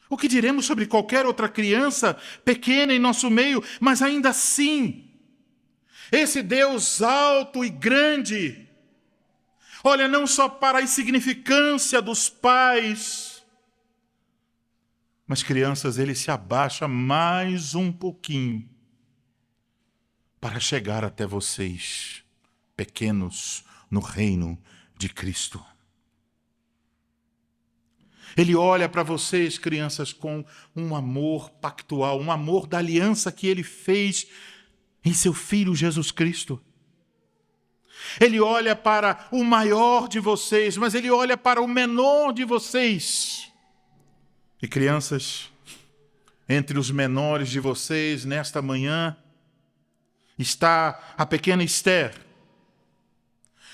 O que diremos sobre qualquer outra criança pequena em nosso meio? Mas ainda assim, esse Deus alto e grande, olha não só para a insignificância dos pais, mas crianças, ele se abaixa mais um pouquinho para chegar até vocês, pequenos, no reino de Cristo. Ele olha para vocês, crianças, com um amor pactual, um amor da aliança que ele fez em seu Filho Jesus Cristo. Ele olha para o maior de vocês, mas ele olha para o menor de vocês. E crianças, entre os menores de vocês, nesta manhã, está a pequena Esther.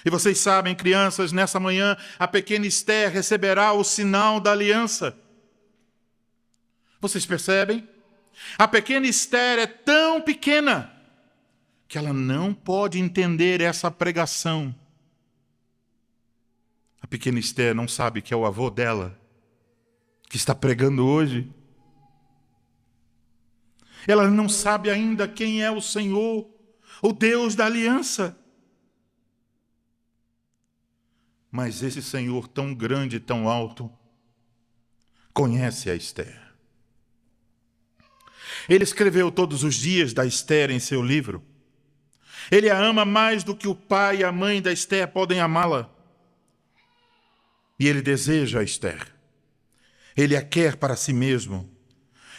E vocês sabem, crianças, nessa manhã, a pequena Esther receberá o sinal da aliança. Vocês percebem? A pequena Esther é tão pequena que ela não pode entender essa pregação. A pequena Esther não sabe que é o avô dela que está pregando hoje. Ela não sabe ainda quem é o Senhor, o Deus da aliança. Mas esse Senhor tão grande e tão alto conhece a Esther. Ele escreveu todos os dias da Esther em seu livro. Ele a ama mais do que o pai e a mãe da Esther podem amá-la. E ele deseja a Esther. Ele a quer para si mesmo.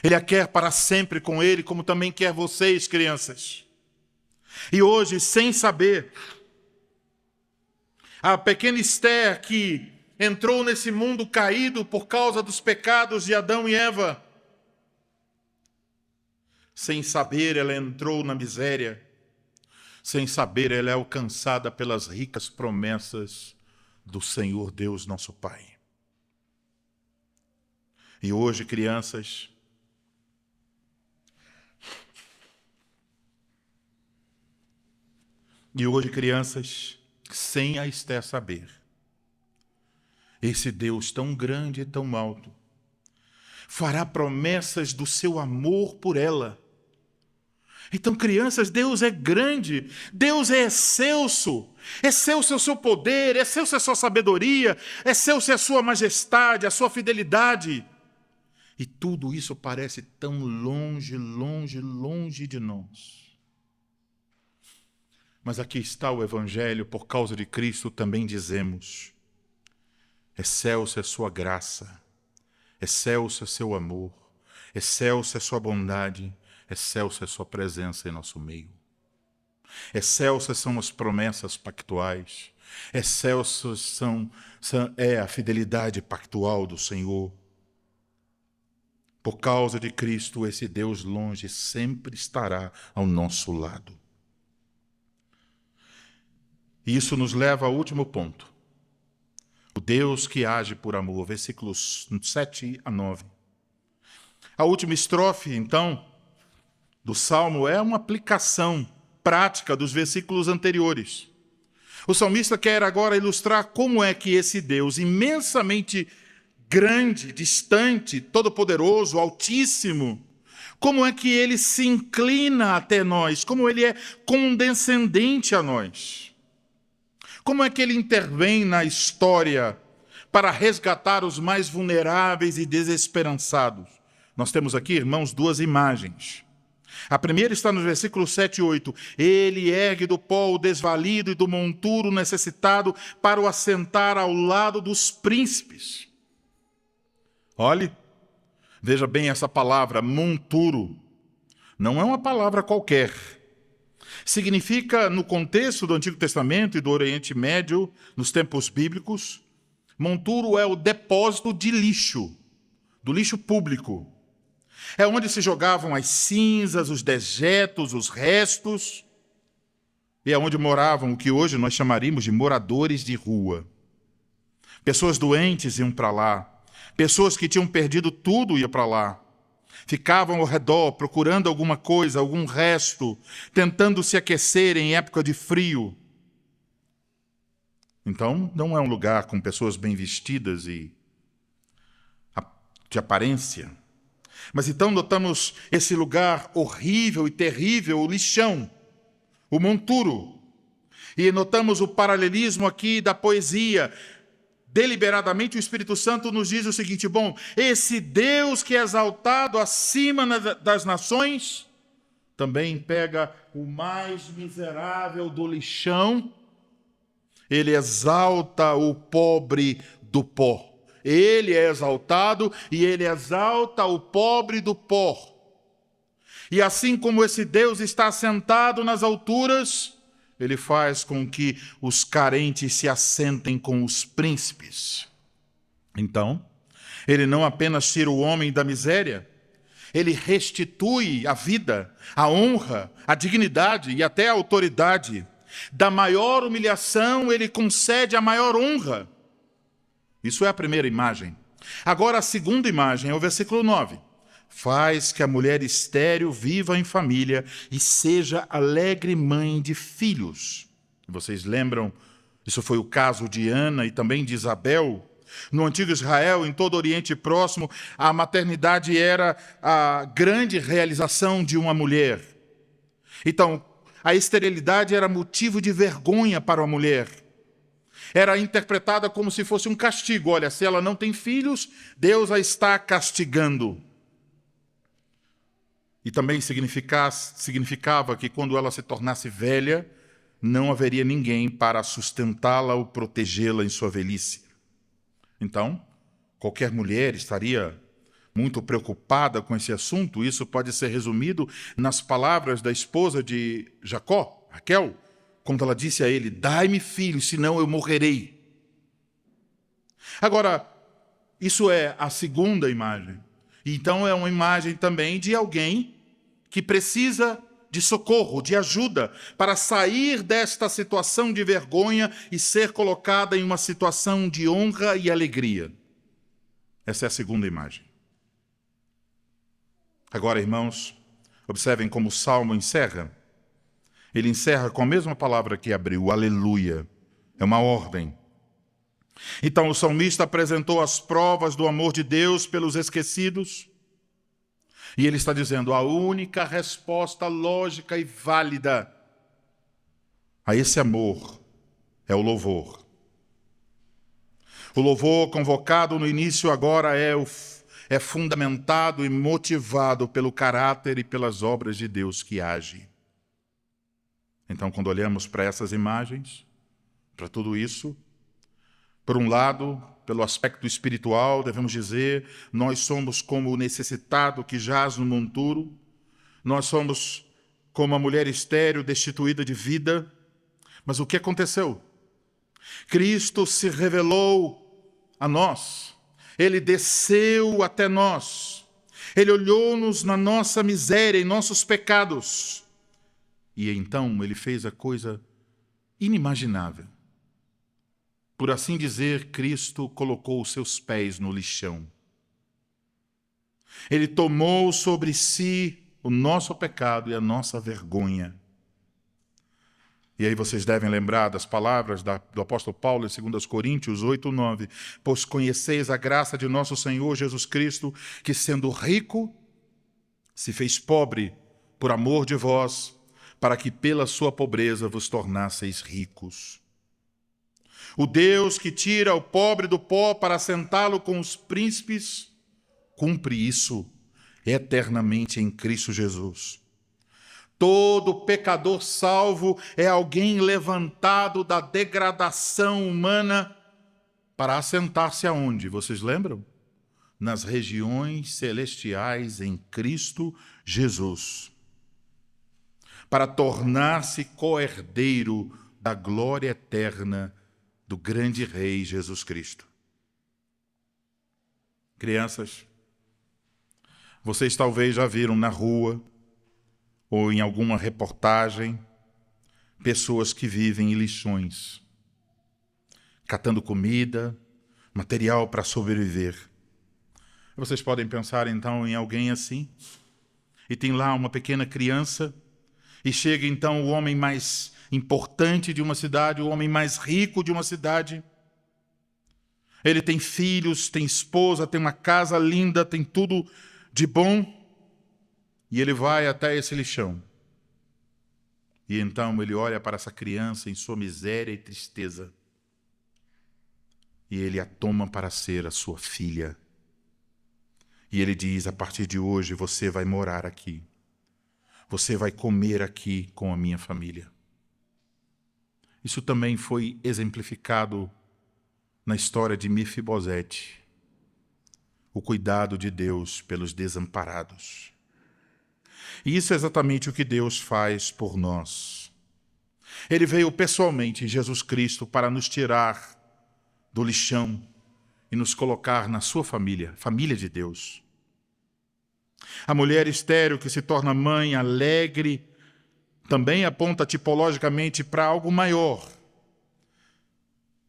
Ele a quer para sempre com ele, como também quer vocês, crianças. E hoje, sem saber, a pequena Esther que entrou nesse mundo caído por causa dos pecados de Adão e Eva, sem saber, ela entrou na miséria. Sem saber, ela é alcançada pelas ricas promessas do Senhor Deus, nosso Pai. E hoje, crianças, sem a Esther saber, esse Deus tão grande e tão alto fará promessas do seu amor por ela. Então, crianças, Deus é grande, Deus é excelso é o seu poder, é excelso a sua sabedoria, é excelso a sua majestade, a sua fidelidade. E tudo isso parece tão longe, longe, longe de nós. Mas aqui está o Evangelho, por causa de Cristo também dizemos: excelso é sua graça, excelso é seu amor, excelso é sua bondade, excelsa é sua presença em nosso meio. Excelsas são as promessas pactuais. Excelsas é a fidelidade pactual do Senhor. Por causa de Cristo, esse Deus longe sempre estará ao nosso lado. E isso nos leva ao último ponto. O Deus que age por amor, versículos 7 a 9. A última estrofe, então, do Salmo é uma aplicação prática dos versículos anteriores. O salmista quer agora ilustrar como é que esse Deus imensamente grande, distante, todo-poderoso, altíssimo, como é que ele se inclina até nós, como ele é condescendente a nós. Como é que ele intervém na história para resgatar os mais vulneráveis e desesperançados? Nós temos aqui, irmãos, duas imagens. A primeira está nos versículos 7 e 8. Ele ergue do pó o desvalido e do monturo necessitado para o assentar ao lado dos príncipes. Olhe, veja bem essa palavra, monturo. Não é uma palavra qualquer. Significa, no contexto do Antigo Testamento e do Oriente Médio, nos tempos bíblicos, monturo é o depósito de lixo, do lixo público. É onde se jogavam as cinzas, os dejetos, os restos. E é onde moravam o que hoje nós chamaríamos de moradores de rua. Pessoas doentes iam para lá. Pessoas que tinham perdido tudo iam para lá. Ficavam ao redor procurando alguma coisa, algum resto, tentando se aquecer em época de frio. Então, não é um lugar com pessoas bem vestidas e de aparência. Mas então notamos esse lugar horrível e terrível, o lixão, o monturo. E notamos o paralelismo aqui da poesia. Deliberadamente o Espírito Santo nos diz o seguinte: bom, esse Deus que é exaltado acima das nações, também pega o mais miserável do lixão, ele exalta o pobre do pó. Ele é exaltado e ele exalta o pobre do pó. E assim como esse Deus está assentado nas alturas, ele faz com que os carentes se assentem com os príncipes. Então, ele não apenas tira o homem da miséria, ele restitui a vida, a honra, a dignidade e até a autoridade. Da maior humilhação, ele concede a maior honra. Isso é a primeira imagem. Agora, a segunda imagem é o versículo 9. Faz que a mulher estéril viva em família e seja alegre mãe de filhos. Vocês lembram? Isso foi o caso de Ana e também de Isabel. No antigo Israel, em todo o Oriente Próximo, a maternidade era a grande realização de uma mulher. Então, a esterilidade era motivo de vergonha para a mulher. era interpretada como se fosse um castigo. Olha, se ela não tem filhos, Deus a está castigando. E também significava que quando ela se tornasse velha, não haveria ninguém para sustentá-la ou protegê-la em sua velhice. Então, qualquer mulher estaria muito preocupada com esse assunto. Isso pode ser resumido nas palavras da esposa de Jacó, Raquel, quando ela disse a ele: dai-me filho, senão eu morrerei. Agora, isso é a segunda imagem. Então é uma imagem também de alguém que precisa de socorro, de ajuda, para sair desta situação de vergonha e ser colocada em uma situação de honra e alegria. Essa é a segunda imagem. Agora, irmãos, observem como o Salmo encerra. Ele encerra com a mesma palavra que abriu, aleluia. É uma ordem. Então o salmista apresentou as provas do amor de Deus pelos esquecidos. E ele está dizendo: a única resposta lógica e válida a esse amor é o louvor. O louvor convocado no início agora é fundamentado e motivado pelo caráter e pelas obras de Deus que age. Então, quando olhamos para essas imagens, para tudo isso, por um lado, pelo aspecto espiritual, devemos dizer, nós somos como o necessitado que jaz no monturo, nós somos como a mulher estéril destituída de vida. Mas o que aconteceu? Cristo se revelou a nós, Ele desceu até nós, Ele olhou-nos na nossa miséria, em nossos pecados, e então Ele fez a coisa inimaginável. Por assim dizer, Cristo colocou os seus pés no lixão. Ele tomou sobre si o nosso pecado e a nossa vergonha. E aí vocês devem lembrar das palavras do apóstolo Paulo em 2 Coríntios 8:9. Pois conheceis a graça de nosso Senhor Jesus Cristo, que sendo rico, se fez pobre por amor de vós, para que pela sua pobreza vos tornasseis ricos. O Deus que tira o pobre do pó para assentá-lo com os príncipes, cumpre isso eternamente em Cristo Jesus. Todo pecador salvo é alguém levantado da degradação humana para assentar-se aonde? Vocês lembram? Nas regiões celestiais em Cristo Jesus. Para tornar-se co-herdeiro da glória eterna do grande Rei Jesus Cristo. Crianças, vocês talvez já viram na rua ou em alguma reportagem pessoas que vivem em lixões, catando comida, material para sobreviver. Vocês podem pensar então em alguém assim, e tem lá uma pequena criança, e chega então o homem mais importante de uma cidade, o homem mais rico de uma cidade. Ele tem filhos, tem esposa, tem uma casa linda, tem tudo de bom. E ele vai até esse lixão. E então ele olha para essa criança em sua miséria e tristeza. E ele a toma para ser a sua filha. E ele diz: a partir de hoje você vai morar aqui. Você vai comer aqui com a minha família. Isso também foi exemplificado na história de Mefibosete, o cuidado de Deus pelos desamparados. E isso é exatamente o que Deus faz por nós. Ele veio pessoalmente em Jesus Cristo para nos tirar do lixão e nos colocar na sua família, família de Deus. A mulher estéril que se torna mãe alegre também aponta tipologicamente para algo maior.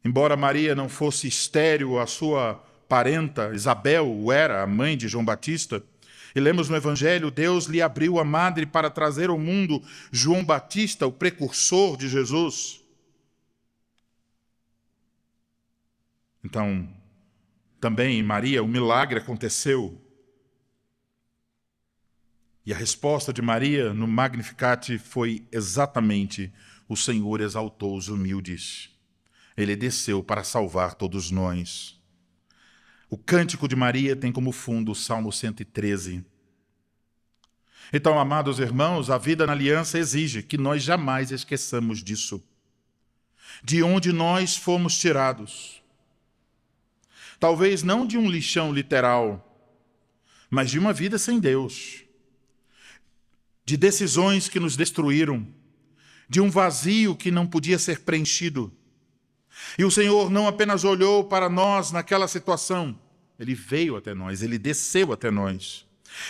Embora Maria não fosse estéril, a sua parenta Isabel o era, a mãe de João Batista. E lemos no Evangelho, Deus lhe abriu a madre para trazer ao mundo João Batista, o precursor de Jesus. Então, também em Maria, um milagre aconteceu. E a resposta de Maria no Magnificat foi exatamente: o Senhor exaltou os humildes. Ele desceu para salvar todos nós. O Cântico de Maria tem como fundo o Salmo 113. Então, amados irmãos, a vida na aliança exige que nós jamais esqueçamos disso. De onde nós fomos tirados. Talvez não de um lixão literal, mas de uma vida sem Deus. De decisões que nos destruíram. De um vazio que não podia ser preenchido. E o Senhor não apenas olhou para nós naquela situação, Ele veio até nós, Ele desceu até nós.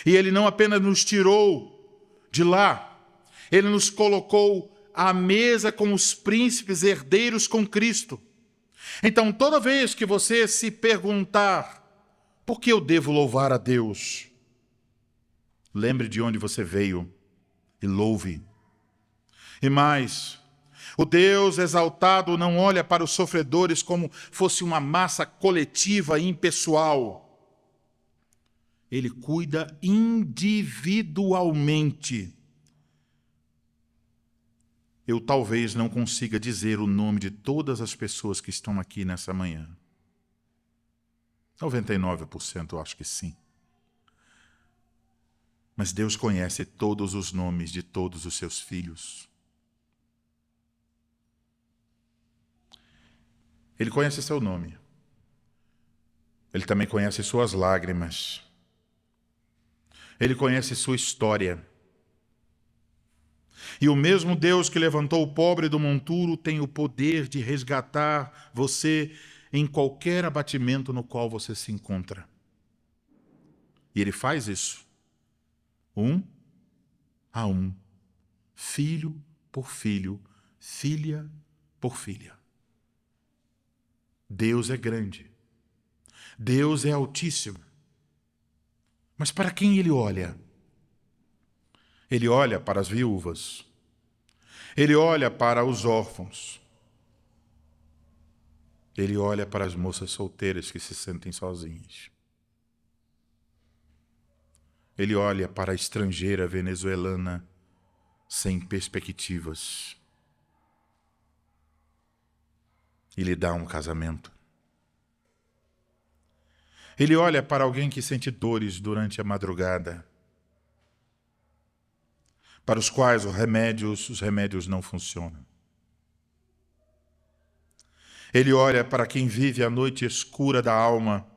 E Ele não apenas nos tirou de lá, Ele nos colocou à mesa com os príncipes herdeiros com Cristo. Então, toda vez que você se perguntar, por que eu devo louvar a Deus? Lembre de onde você veio e louve. E mais, o Deus exaltado não olha para os sofredores como fosse uma massa coletiva e impessoal. Ele cuida individualmente. Eu talvez não consiga dizer o nome de todas as pessoas que estão aqui nessa manhã. 99% eu acho que sim. Mas Deus conhece todos os nomes de todos os seus filhos. Ele conhece seu nome. Ele também conhece suas lágrimas. Ele conhece sua história. E o mesmo Deus que levantou o pobre do monturo tem o poder de resgatar você em qualquer abatimento no qual você se encontra. E Ele faz isso, um a um, filho por filho, filha por filha. Deus é grande. Deus é altíssimo. Mas para quem Ele olha? Ele olha para as viúvas. Ele olha para os órfãos. Ele olha para as moças solteiras que se sentem sozinhas. Ele olha para a estrangeira venezuelana sem perspectivas. E lhe dá um casamento. Ele olha para alguém que sente dores durante a madrugada, para os quais os remédios não funcionam. Ele olha para quem vive a noite escura da alma,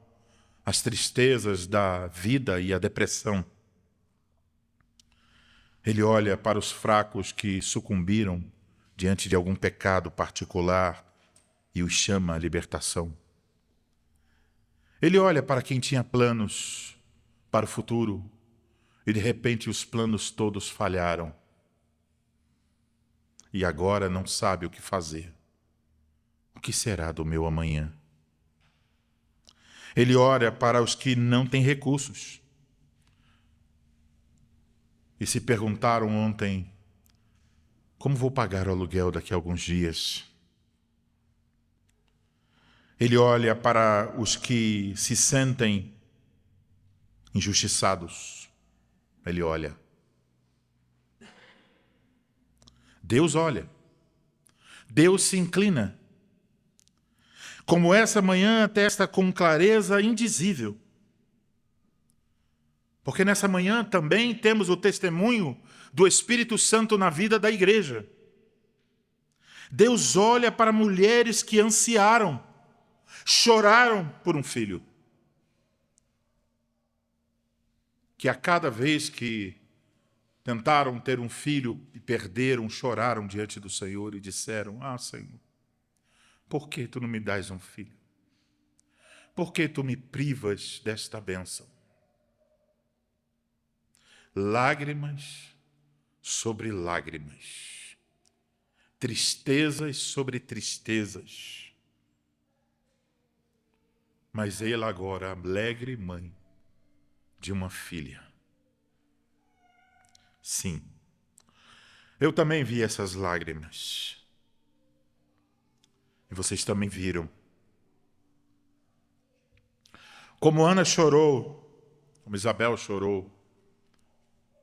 as tristezas da vida e a depressão. Ele olha para os fracos que sucumbiram diante de algum pecado particular e os chama à libertação. Ele olha para quem tinha planos para o futuro e de repente os planos todos falharam. E agora não sabe o que fazer. O que será do meu amanhã? Ele olha para os que não têm recursos. E se perguntaram ontem, como vou pagar o aluguel daqui a alguns dias? Ele olha para os que se sentem injustiçados. Ele olha. Deus olha. Deus se inclina. Como essa manhã atesta com clareza indizível. Porque nessa manhã também temos o testemunho do Espírito Santo na vida da igreja. Deus olha para mulheres que ansiaram, choraram por um filho. Que a cada vez que tentaram ter um filho e perderam, choraram diante do Senhor e disseram, Senhor, por que tu não me dás um filho? Por que tu me privas desta bênção? Lágrimas sobre lágrimas, tristezas sobre tristezas. Mas ela agora, alegre mãe de uma filha. Sim, eu também vi essas lágrimas. E vocês também viram. Como Ana chorou, como Isabel chorou,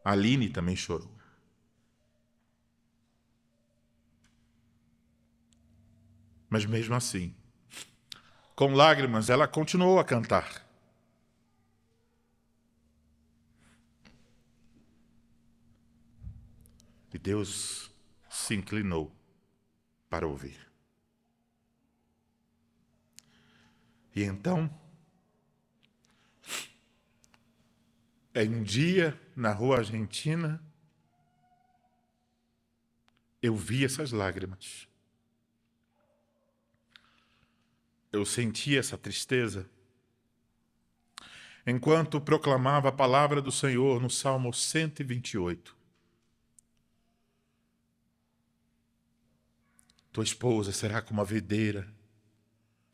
a Aline também chorou. Mas mesmo assim, com lágrimas, ela continuou a cantar. E Deus se inclinou para ouvir. E então, em um dia, na rua argentina, eu vi essas lágrimas. Eu senti essa tristeza. Enquanto proclamava a palavra do Senhor no Salmo 128. Tua esposa será como a videira,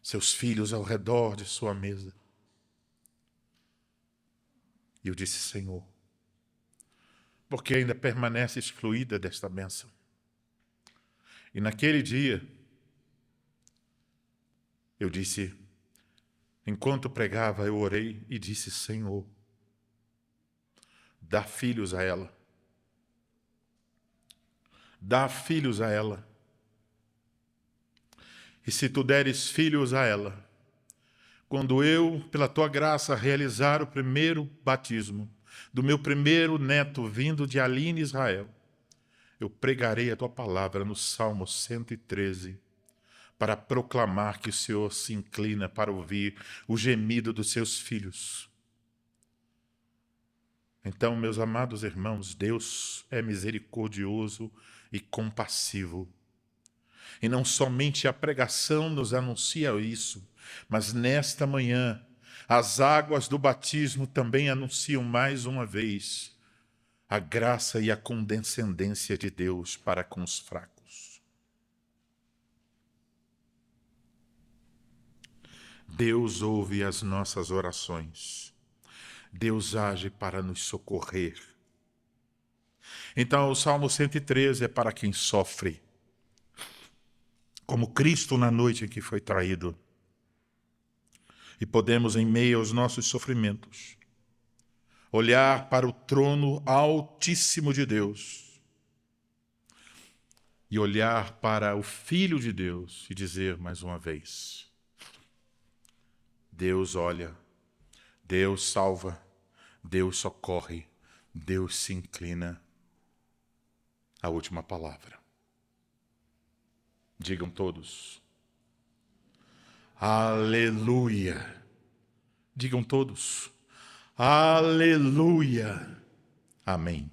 seus filhos ao redor de sua mesa. E eu disse, Senhor, porque ainda permanece excluída desta bênção. E naquele dia, eu disse, enquanto pregava, eu orei e disse, Senhor, dá filhos a ela. Dá filhos a ela. E se tu deres filhos a ela, quando eu, pela tua graça, realizar o primeiro batismo do meu primeiro neto vindo de Aline, Israel, eu pregarei a tua palavra no Salmo 113, para proclamar que o Senhor se inclina para ouvir o gemido dos seus filhos. Então, meus amados irmãos, Deus é misericordioso e compassivo. E não somente a pregação nos anuncia isso, mas nesta manhã, as águas do batismo também anunciam mais uma vez a graça e a condescendência de Deus para com os fracos. Deus ouve as nossas orações. Deus age para nos socorrer. Então, o Salmo 113 é para quem sofre, como Cristo na noite em que foi traído. E podemos, em meio aos nossos sofrimentos, olhar para o trono altíssimo de Deus e olhar para o Filho de Deus e dizer mais uma vez, Deus olha, Deus salva, Deus socorre, Deus se inclina. A última palavra. Digam todos. Aleluia. Digam todos. Aleluia. Amém.